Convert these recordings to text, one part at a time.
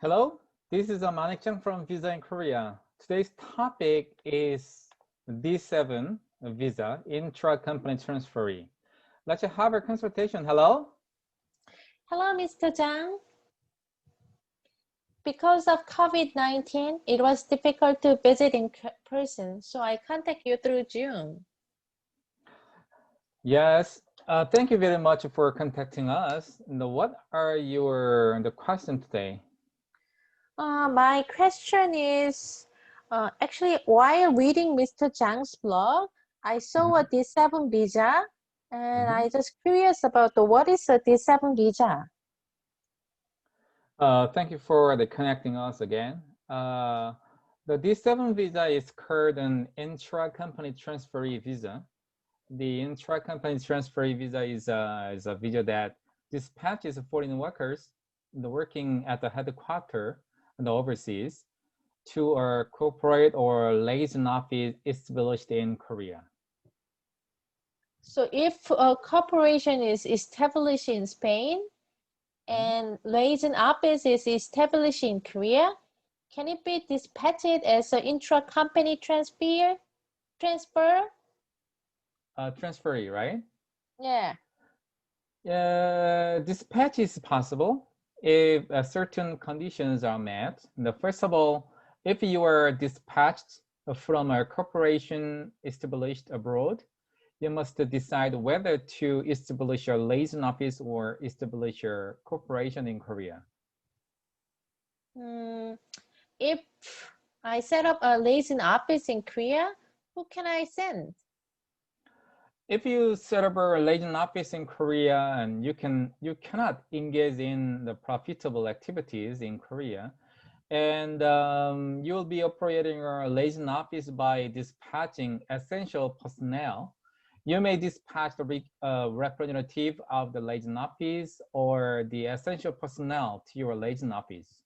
Hello, this is Manik Chang from Visa in Korea. Today's topic is D7 visa, Intra Company Transferee. Let's have a consultation. Hello? Hello, Mr. Zhang. Because of COVID-19, it was difficult to visit in person, so I contact you through Zoom. Yes, thank you very much for contacting us. What are your question today? My question is, actually, while reading Mr. Zhang's blog, I saw a D7 visa, and I just curious about what is a D7 visa? Thank you for connecting us again. The D7 visa is called an intra-company transferee visa. The intra-company transferee visa is a visa that dispatches foreign workers working at the headquarters and overseas to a corporate or liaison office established in Korea. So if a corporation is established in Spain and liaison office is established in Korea, can it be dispatched as an intra-company transfer? Transferee, right? Yeah. Dispatch is possible if certain conditions are met. First of all, if you are dispatched from a corporation established abroad, you must decide whether to establish a liaison office or establish a corporation in Korea. If I set up a liaison office in Korea, who can I send? If you set up a liaison office in Korea and you cannot engage in the profitable activities in Korea, and you'll be operating a liaison office by dispatching essential personnel. You may dispatch the representative of the liaison office or the essential personnel to your liaison office.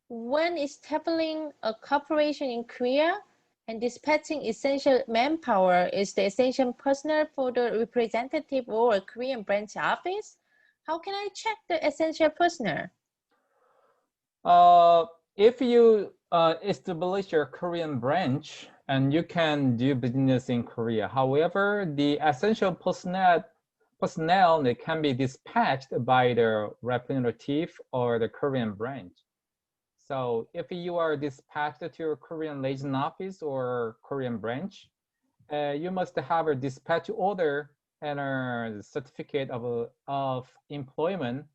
When establishing a corporation in Korea and dispatching essential manpower is the essential personnel for the representative or Korean branch office, how can I check the essential personnel? If you establish your Korean branch and you can do business in Korea, however, the essential personnel that can be dispatched by the representative or the Korean branch. So if you are dispatched to your Korean liaison office or Korean branch, you must have a dispatch order and a certificate of employment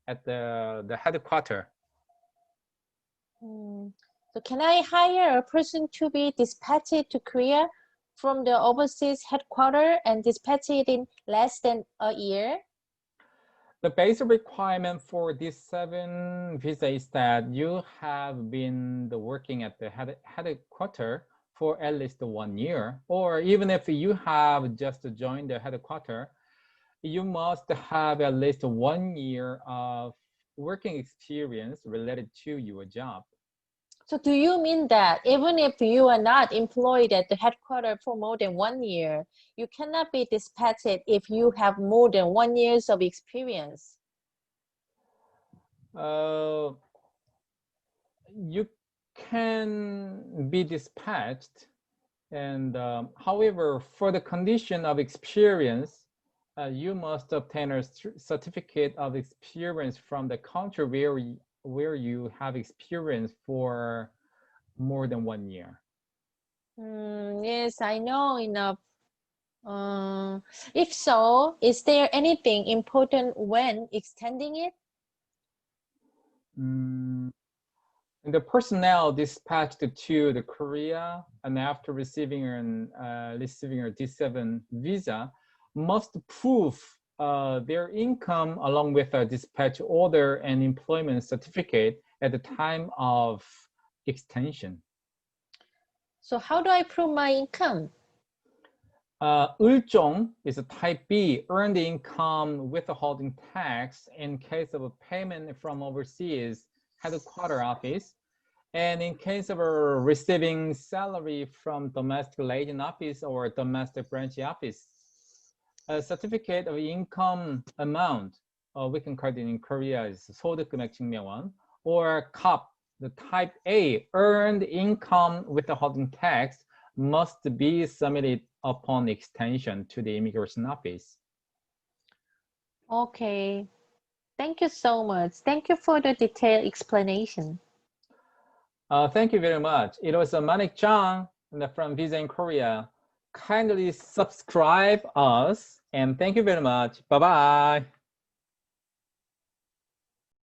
at the headquarters. So can I hire a person to be dispatched to Korea from the overseas headquarters and dispatch it in less than a year? The basic requirement for this 7 visa is that you have been working at the headquarters for at least 1 year, or even if you have just joined the headquarters, you must have at least 1 year of working experience related to your job. So do you mean that even if you are not employed at the headquarters for more than 1 year, you cannot be dispatched if you have more than 1 year of experience? You can be dispatched, and however, for the condition of experience, you must obtain a certificate of experience from the country where you have experience for more than 1 year. Yes, I know enough. If so, is there anything important when extending it? The personnel dispatched to the Korea and after receiving a D7 visa must prove their income along with a dispatch order and employment certificate at the time of extension. So how do I prove my income? 을종 is a type B, earned income withholding tax in case of a payment from overseas headquarter office, and in case of receiving salary from domestic liaison office or domestic branch office. A certificate of income amount weekend card in Korea is 소득금액 증명원, or COP, the type A, earned income withholding tax, must be submitted upon extension to the immigration office. Okay. Thank you so much. Thank you for the detailed explanation. Thank you very much. It was Manik Chang from Visa in Korea. Kindly subscribe us, and thank you very much. Bye-bye.